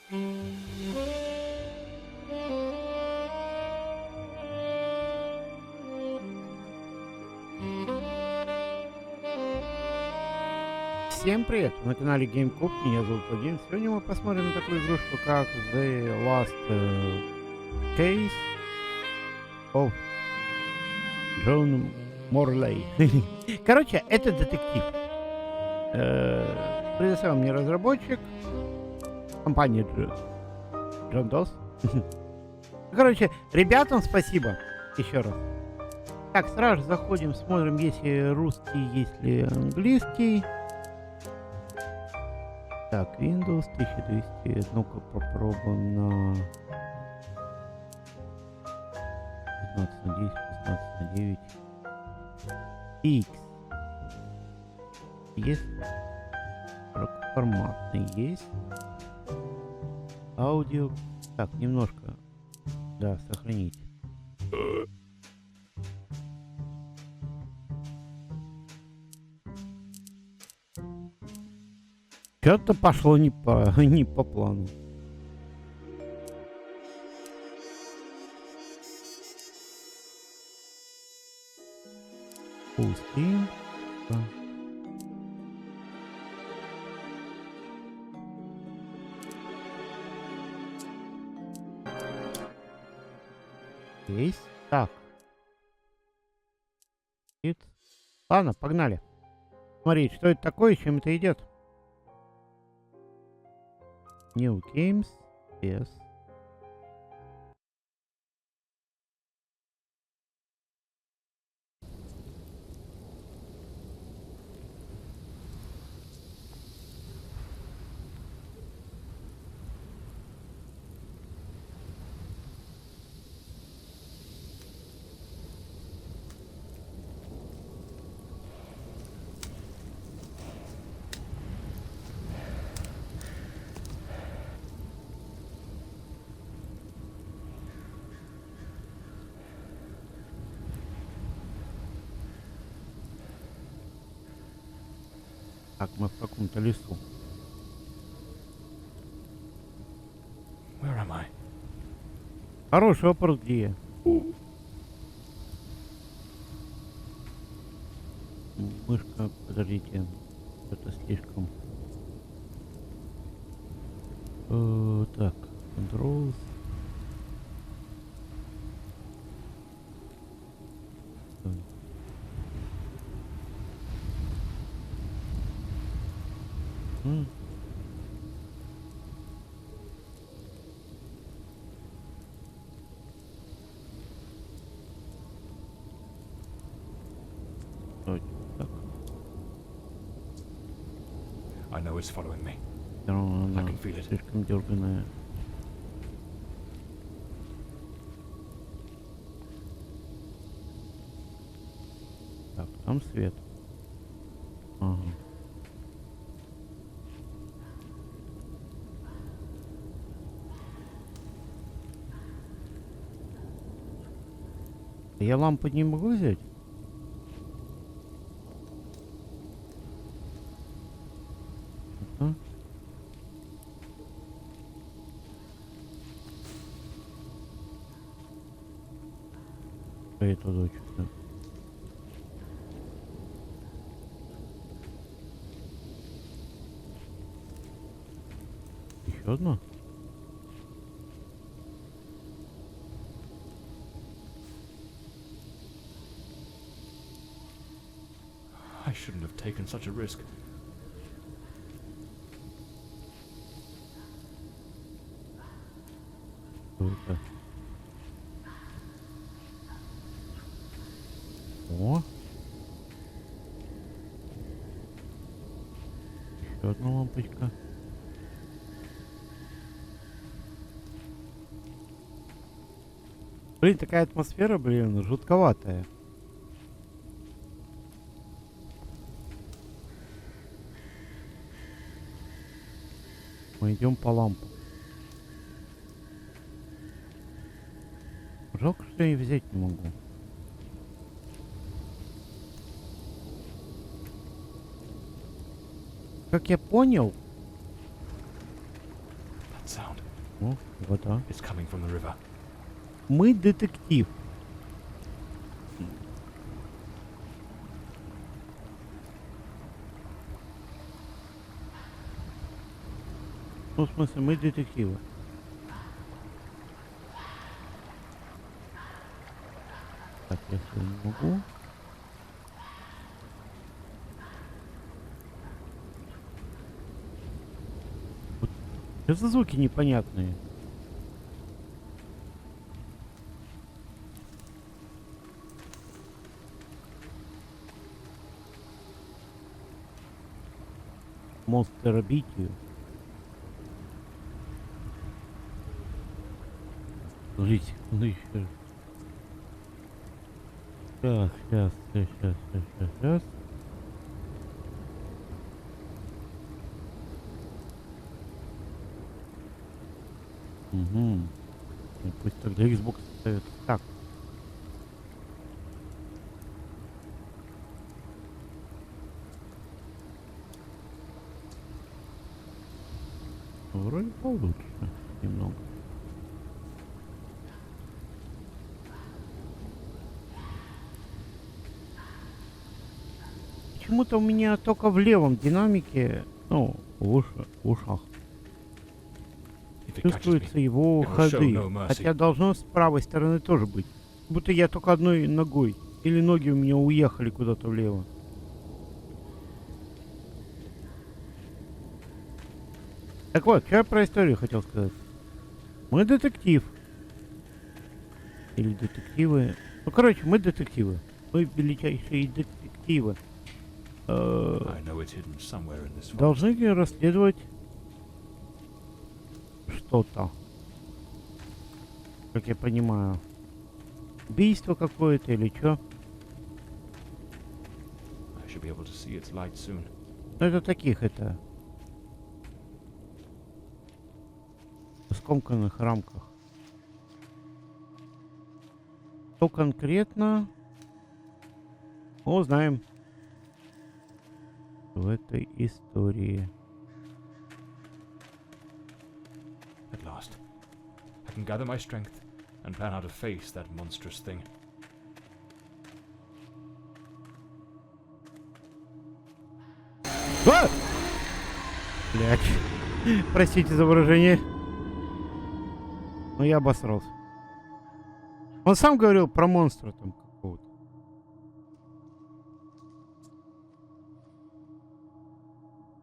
Всем привет! На канале GameCube, меня зовут Владимир. Сегодня мы посмотрим на такую игрушку, как The Last Case of John Morley. Короче, это детектив. Предоставил мне разработчик, компания John Doss. Короче, ребятам спасибо еще раз. Так, сразу заходим, смотрим, если русский, если английский. Так, Windows 1200. Ну-ка попробуем на 15 на 10, 16 на 9. X. Есть. Форматный есть. Аудио. Так, немножко. Да, сохранить. Что-то пошло не по плану. Пустим. Есть. Так. Ладно, погнали. Смотри, что это такое, чем это идет. New games, yes. Так, мы в каком-то лесу. Where am I? Хороший вопрос, где я? Мышка, подождите. Это слишком. Так, controls. I know it's following me. I can feel it. Слишком дерганая. Так, там свет. Ага. Я лампу не могу взять? Это дочь. Еще одна? I shouldn't have taken such a risk. Круто. О! Еще одна лампочка. Блин, такая атмосфера, блин, жутковатая. Мы идем по лампам. Жалко, что я взять не могу. Как я понял... That sound. О, вода. It's coming from the river. Мы детектив. Ну, в смысле, мы детективы. Так, если не могу. Вот. Что за звуки непонятные? Монстеробитию. Подождите, ну еще. Сейчас. Угу. И пусть тогда Xbox ставит. Так. Вроде получше немного. Почему-то у меня только в левом динамике, ну, в ушах, чувствуются его ходы. Хотя должно с правой стороны тоже быть. Будто я только одной ногой. Или ноги у меня уехали куда-то влево. Так вот, что я про историю хотел сказать. Мы детектив. Или детективы. Ну, короче, мы детективы. Мы величайшие детективы. Должны расследовать что-то. Как я понимаю. Убийство какое-то или что? Ну, это таких, это... в скомканных рамках. Что конкретно? Узнаем в этой истории. At last, I can gather my strength and plan how to face that monstrous thing. А! Блядь. Простите за выражение. Но я обосрался. Он сам говорил про монстра там какого-то.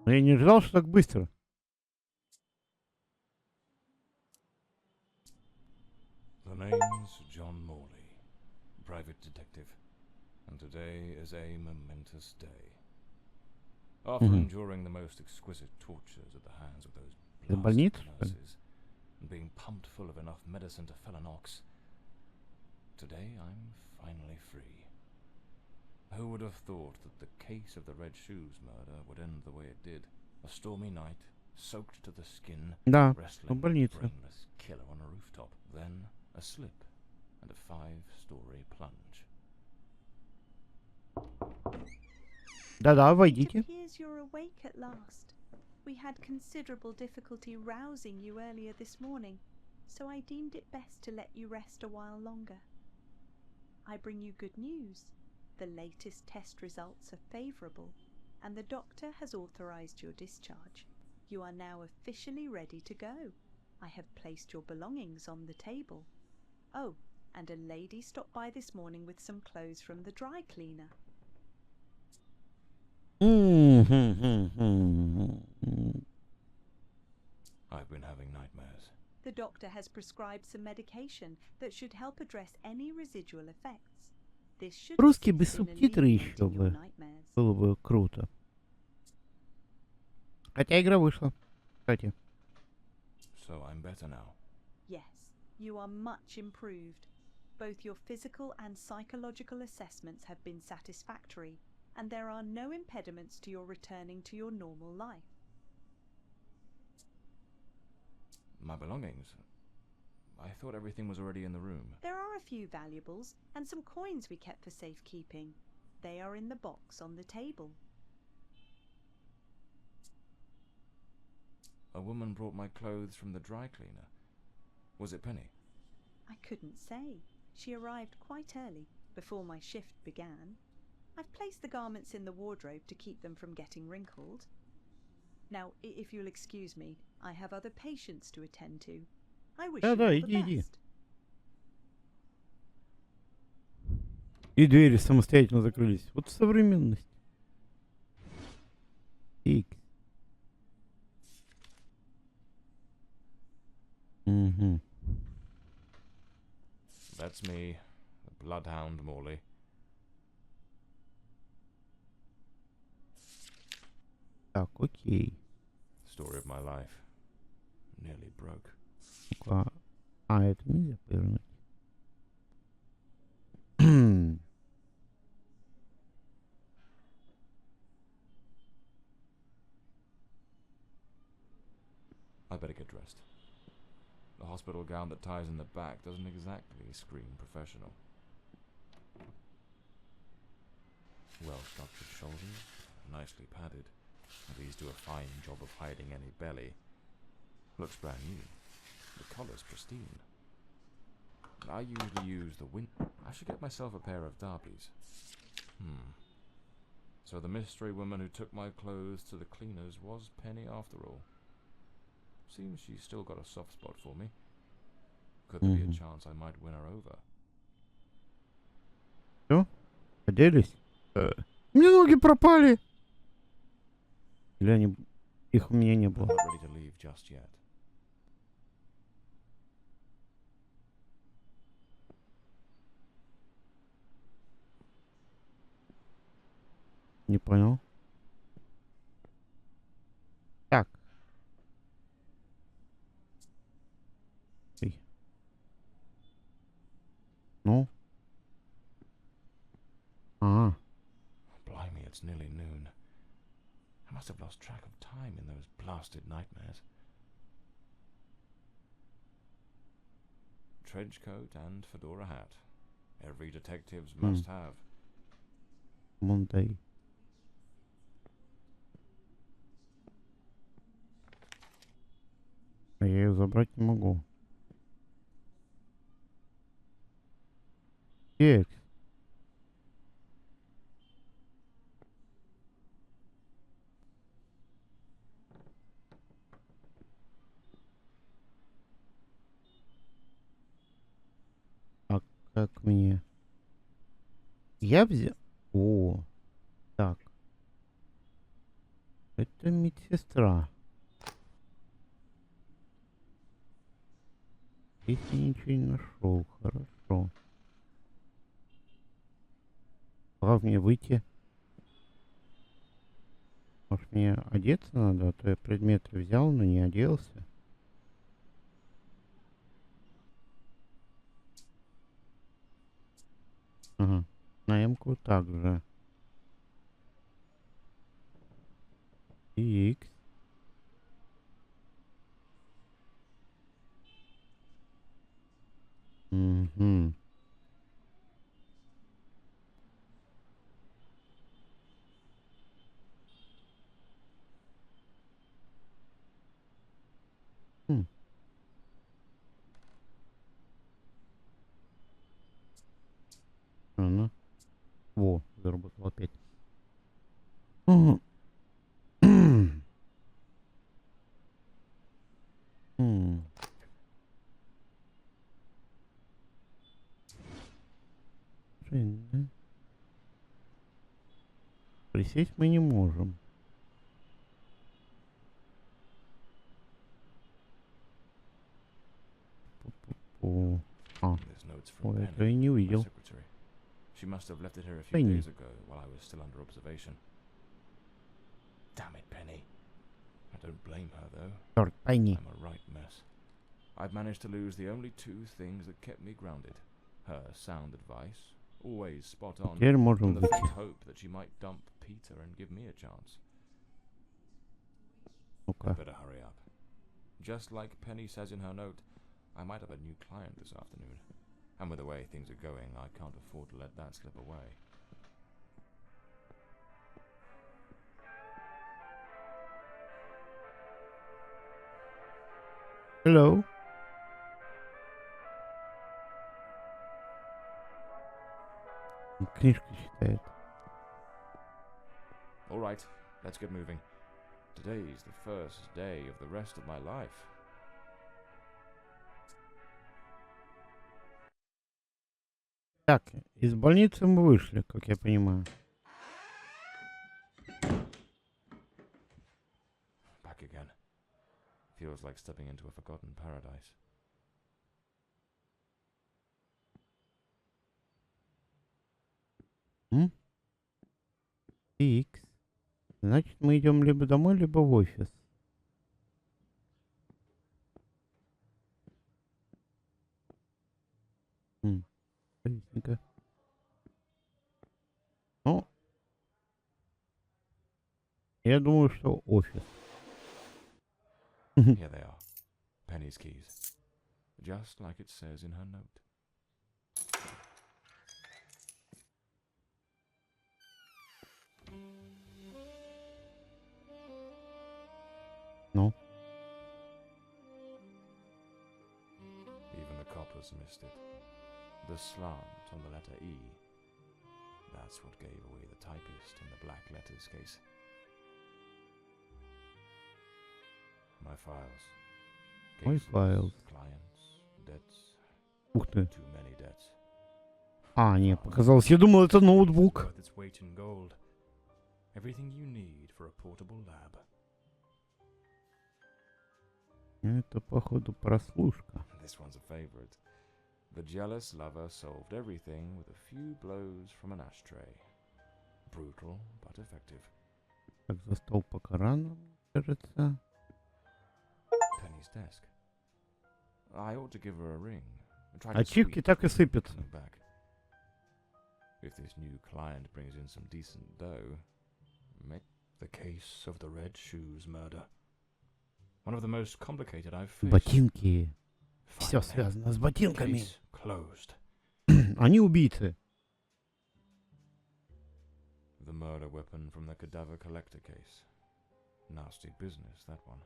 Но я не ожидал, что так быстро. The name's John Morley, private detective, and today is a momentous day. After enduring the most exquisite tortures at the hands of those blasted nurses, and being pumped full of enough medicine to fell an ox, today I'm finally free. Who would have thought that the case of the Red Shoes murder would end the way it did? A stormy night, soaked to the skin, wrestling with a brainless killer on a rooftop. Then a slip and a 5-story plunge. Да-да, войдите. It appears you're awake at last. We had considerable difficulty rousing you earlier this morning, so I deemed it best to let you rest a while longer. I bring you good news. The latest test results are favourable, and the doctor has authorised your discharge. You are now officially ready to go. I have placed your belongings on the table. Oh, and a lady stopped by this morning with some clothes from the dry cleaner. I've been having nightmares. The doctor has prescribed some medication that should help address any residual effects. This should Русский без assist in субтитры еще alleviating your бы. nightmares. Было бы круто. Хотя игра вышла, кстати. So I'm better now. Yes, you are much improved. Both your physical and psychological assessments have been satisfactory, and there are no impediments to your returning to your normal life. My belongings? I thought everything was already in the room. There are a few valuables and some coins we kept for safekeeping. They are in the box on the table. A woman brought my clothes from the dry cleaner. Was it Penny? I couldn't say. She arrived quite early, before my shift began. I've placed the garments in the wardrobe to keep them from getting wrinkled. Now, if you'll excuse me, I have other patients to attend to. I wish you all the иди. best. И двери самостоятельно закрылись. Вот современность. Икс. Угу. That's me, the bloodhound Morley. Так, окей. Story of my life. Nearly broke. Ну-ка. А, это нельзя повернуть. I better get dressed. The hospital gown that ties in the back doesn't exactly scream professional. Well-structured shoulders, nicely padded. These do a fine job of hiding any belly. Looks brand new. The collar's pristine. I usually use the I should get myself a pair of derbies. So the mystery woman who took my clothes to the cleaners was Penny after all. Seems she's still got a soft spot for me. Could there be a chance I might win her over? Все? Оделись? У меня ноги пропали! Или они... Их у меня не I'm было. not ready to leave just yet. Не понял. Так. Эй. Ну? А. Blimey, it's nearly noon. I must have lost track of time in those blasted nightmares. Trench coat and fedora hat. Every detective's must have. Монтай. А я ее забрать не могу. Текст. А как мне? Я взял... О, так. Это медсестра. Здесь я ничего не нашел. Хорошо. Как мне выйти? Может мне одеться надо? А то я предметы взял, но не оделся. Ага. На М-ку также. Икс. Угу. Она. Во, заработал опять. М. Блин, да? Присесть мы не можем. Пу-пу-пу. А, This note's from ой, это Penny, я не my увидел. secretary. She must have left it here a few Penny. days ago while I was still under observation. Damn it, Penny. I don't blame her, though. Черт, Penny. I'm a right mess. I've managed to lose the only two things that kept me grounded. Her sound advice, always spot on, Теперь можем and the выйти. faint hope that she might dump Peter and give me a chance. I Ну-ка. better hurry up. Just like Penny says in her note, I might have a new client this afternoon. And with the way things are going, I can't afford to let that slip away. Hello. Книжку читает. All right, let's get moving. Today's the first day of the rest of my life. Так, из больницы мы вышли, как я понимаю. Back again. Feels like stepping into a forgotten paradise. Икс. Значит, мы идем либо домой, либо в офис. Понятненько. Ну, я думаю, что офис. Here they are. Penny's keys. Just like it says in her note. Ну, Even the coppers missed it. The slant on the letter E. That's what gave away the typist in the black letters case. My files. My Cases, files. Clients, debts. ух ты. Too many debts. А, нет, показалось. Я думал, это ноутбук. Worth its weight in gold. Everything you need for a portable lab. Это, походу, прослушка. This one's a favorite. The jealous lover solved everything with a few blows from an ashtray. Brutal, but effective. Так, за стол пока рано, кажется. Penny's desk. I ought to give her a ring. And try to Ачивки sweep так и сыпятся. something back. If this new client brings in some decent dough, make the case of the red shoes murder. One of the most complicated I've faced. Ботинки. Все Finally, связано с ботинками. case closed. Они убийцы. The murder weapon from the cadaver collector case. Nasty business, that one.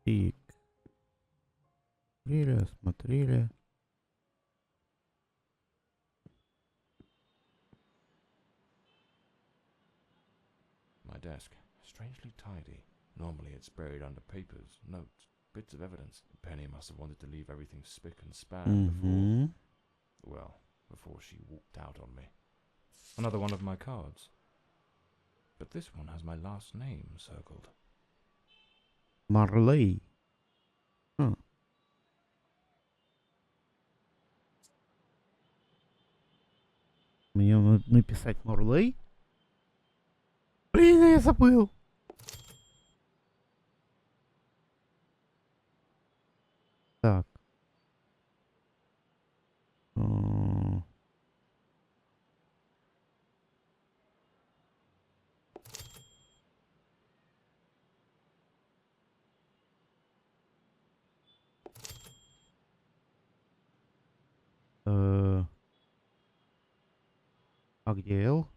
И смотрели, осмотрели. My desk, strangely tidy. Normally it's buried under papers, notes, bits of evidence. Penny must have wanted to leave everything spick and span before she walked out on me. Another one of my cards. But this one has my last name circled. Morley. Мне надо написать Morley. Блин, я забыл. Так. А где Л?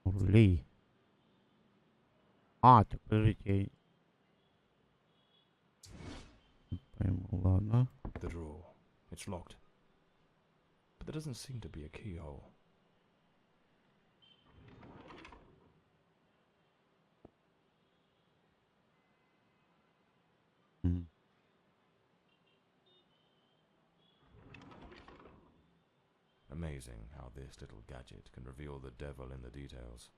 Morley. А, так подождите. Я не пойму, ладно. The drawer. It's locked. But there doesn't seem to be a keyhole. Amazing how this little gadget can reveal the devil in the details.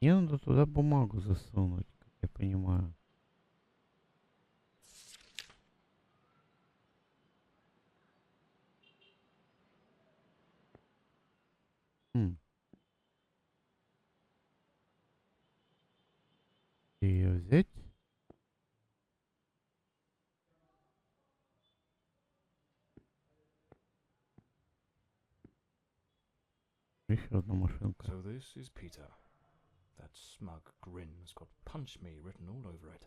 Мне надо туда бумагу засунуть, как я понимаю. Где ее взять? Еще одна машинка. So this is Peter. That smug grin's got "punch me" written all over it.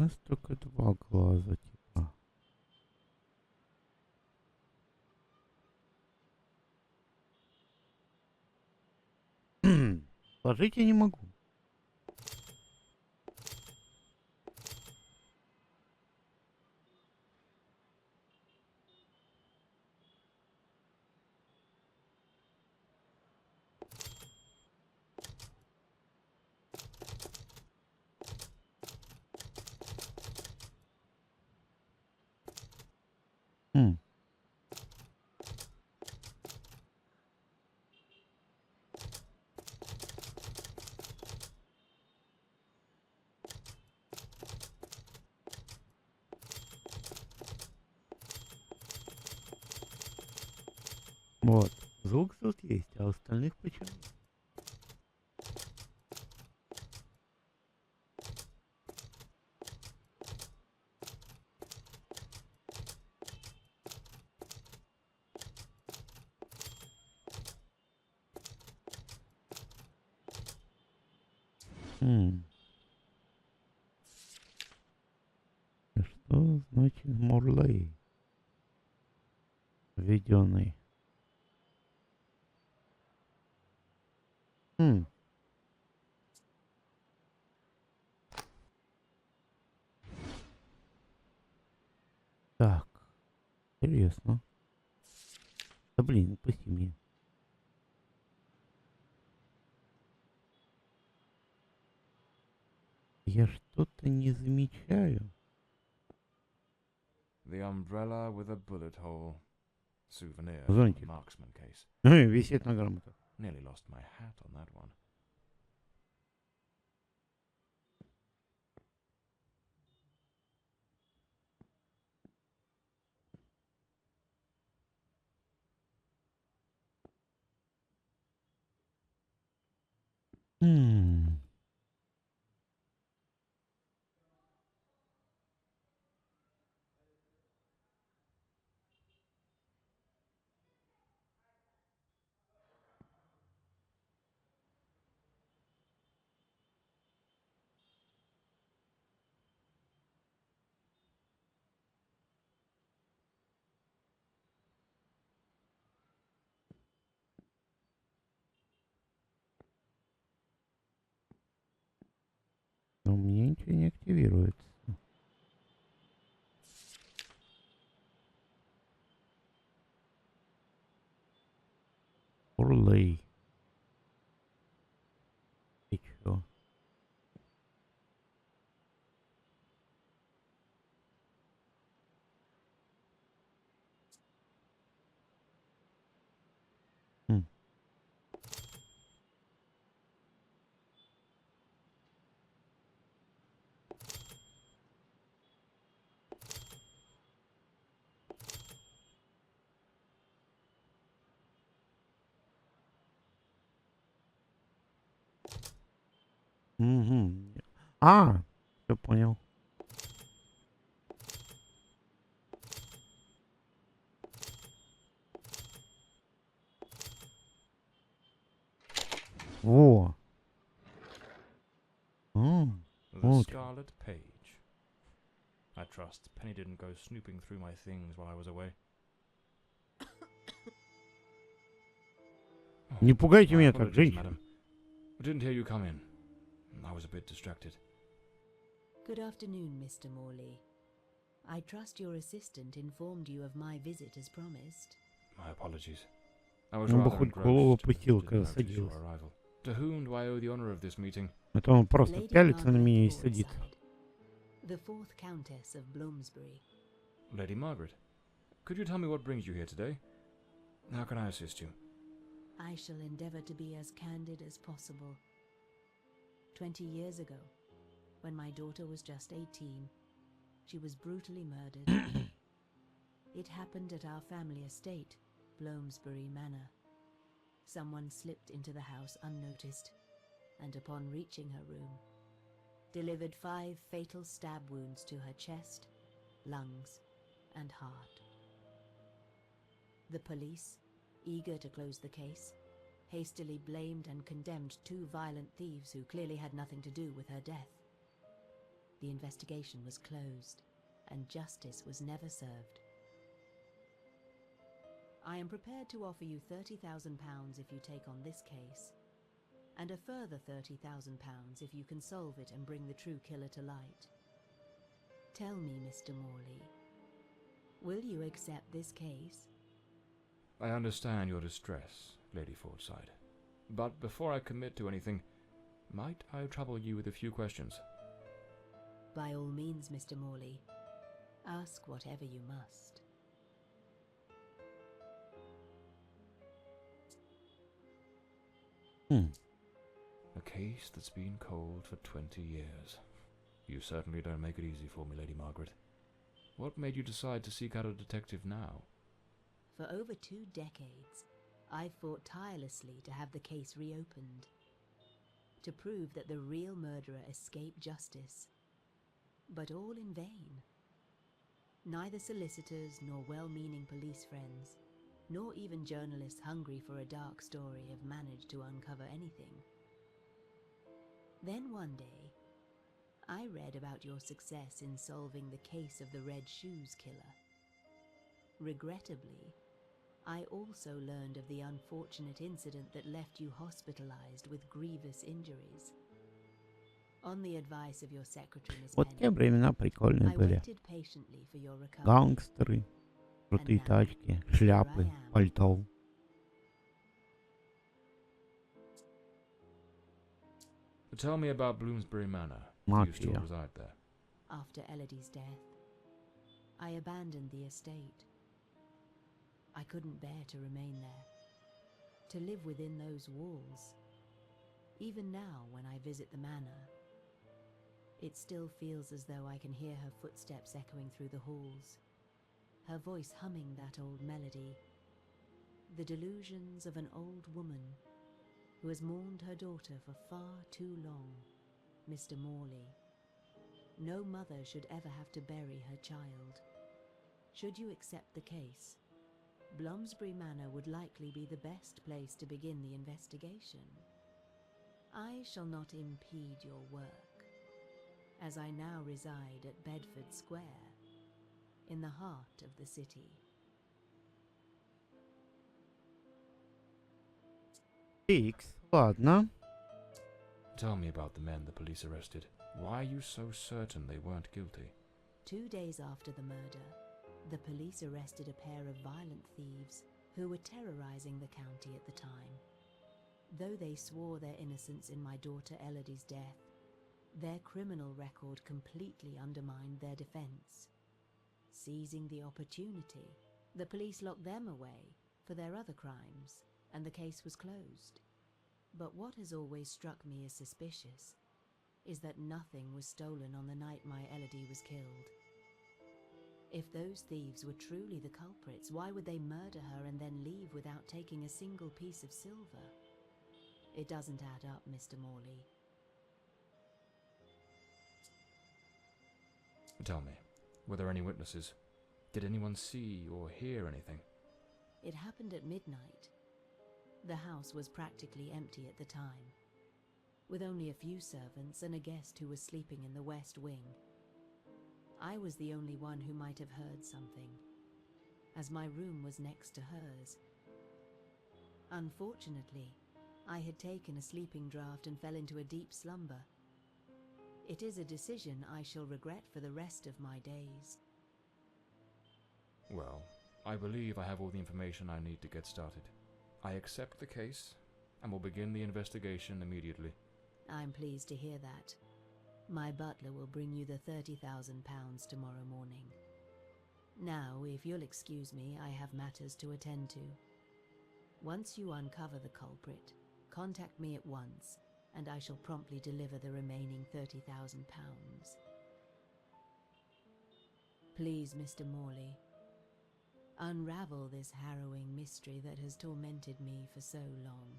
У нас только два глаза, типа. Сложить я не могу. Хм. Вот. Звук тут есть, а остальных почему? Что значит Morley? Введенный. Так. Интересно. Да блин, пусти меня. Я что-то не замечаю. The umbrella with a bullet hole. Souvenir Зонтик. from a marksman case. Висит на грамотах. Nearly lost my hat on that one. Но у меня ничего не активируется. Morley. И чё? Угу. А, все понял. Во. The Вот. Scarlet Page. I trust Penny didn't go snooping through my things while I was away. Не пугайте My меня так, apologies, женщина. madam. I didn't hear you come in. I was a bit distracted. Good afternoon, Mr. Morley. I trust your assistant informed you of my visit as promised. My apologies. I was Он бы rather хоть голову engrossed and опустил, didn't когда notice садилась. your arrival. To whom do I owe the honor of this meeting? Это он просто Lady пялится на Margaret меня и садит. Broadside, the fourth Countess of Bloomsbury. Lady Margaret, could you tell me what brings you here today? How can I assist you? I shall endeavour to be as candid as possible. 20 years ago, when my daughter was just 18, she was brutally murdered. It happened at our family estate, Bloomsbury Manor. Someone slipped into the house unnoticed, and upon reaching her room, delivered 5 fatal stab wounds to her chest, lungs, and heart. The police, eager to close the case, hastily blamed and condemned 2 violent thieves who clearly had nothing to do with her death. the investigation was closed and justice was never served. I am prepared to offer you £30,000 if you take on this case, and a further £30,000 if you can solve it and bring the true killer to light. Tell me, Mr. Morley, will you accept this case? I understand your distress, Lady Fordside. But before I commit to anything, might I trouble you with a few questions? By all means, Mr. Morley. Ask whatever you must. A case that's been cold for 20 years. You certainly don't make it easy for me, Lady Margaret. What made you decide to seek out a detective now? For over 2 decades, I've fought tirelessly to have the case reopened, to prove that the real murderer escaped justice, but all in vain. Neither solicitors nor well-meaning police friends, nor even journalists hungry for a dark story have managed to uncover anything. Then one day, I read about your success in solving the case of the Red Shoes killer. Regrettably, I also learned of the unfortunate incident that left you hospitalized with grievous injuries. On the advice of your secretary, Miss Вот те Penny, времена прикольные I были. waited patiently for your recovery. Гангстеры, крутые тачки, шляпы, пальто. Tell me about Bloomsbury Manor. Do you still Mafia. reside there? After Elodie's death, I abandoned the estate. I couldn't bear to remain there, to live within those walls. Even now, when I visit the manor, it still feels as though I can hear her footsteps echoing through the halls, her voice humming that old melody, the delusions of an old woman who has mourned her daughter for far too long, Mr. Morley. No mother should ever have to bury her child. Should you accept the case, Bloomsbury Manor would likely be the best place to begin the investigation. I shall not impede your work, as I now reside at Bedford Square, in the heart of the city. Икс, ладно. Tell me about the men the police arrested. Why are you so certain they weren't guilty? 2 days after the murder, the police arrested a pair of violent thieves who were terrorizing the county at the time. Though they swore their innocence in my daughter Elodie's death, their criminal record completely undermined their defense. Seizing the opportunity, the police locked them away for their other crimes, and the case was closed. But what has always struck me as suspicious is that nothing was stolen on the night my Elodie was killed. If those thieves were truly the culprits, why would they murder her and then leave without taking a single piece of silver? It doesn't add up, Mr. Morley. Tell me, were there any witnesses? Did anyone see or hear anything? It happened at midnight. The house was practically empty at the time, with only a few servants and a guest who was sleeping in the west wing. I was the only one who might have heard something, as my room was next to hers. Unfortunately, I had taken a sleeping draught and fell into a deep slumber. It is a decision I shall regret for the rest of my days. Well, I believe I have all the information I need to get started. I accept the case and will begin the investigation immediately. I'm pleased to hear that. My butler will bring you the £30,000 tomorrow morning. Now, if you'll excuse me, I have matters to attend to. Once you uncover the culprit, contact me at once, and I shall promptly deliver the remaining £30,000. Please, Mr. Morley, unravel this harrowing mystery that has tormented me for so long.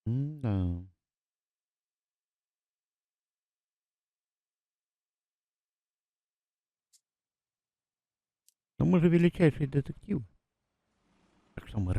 Да. Но мы же величайший детектив. Так что мы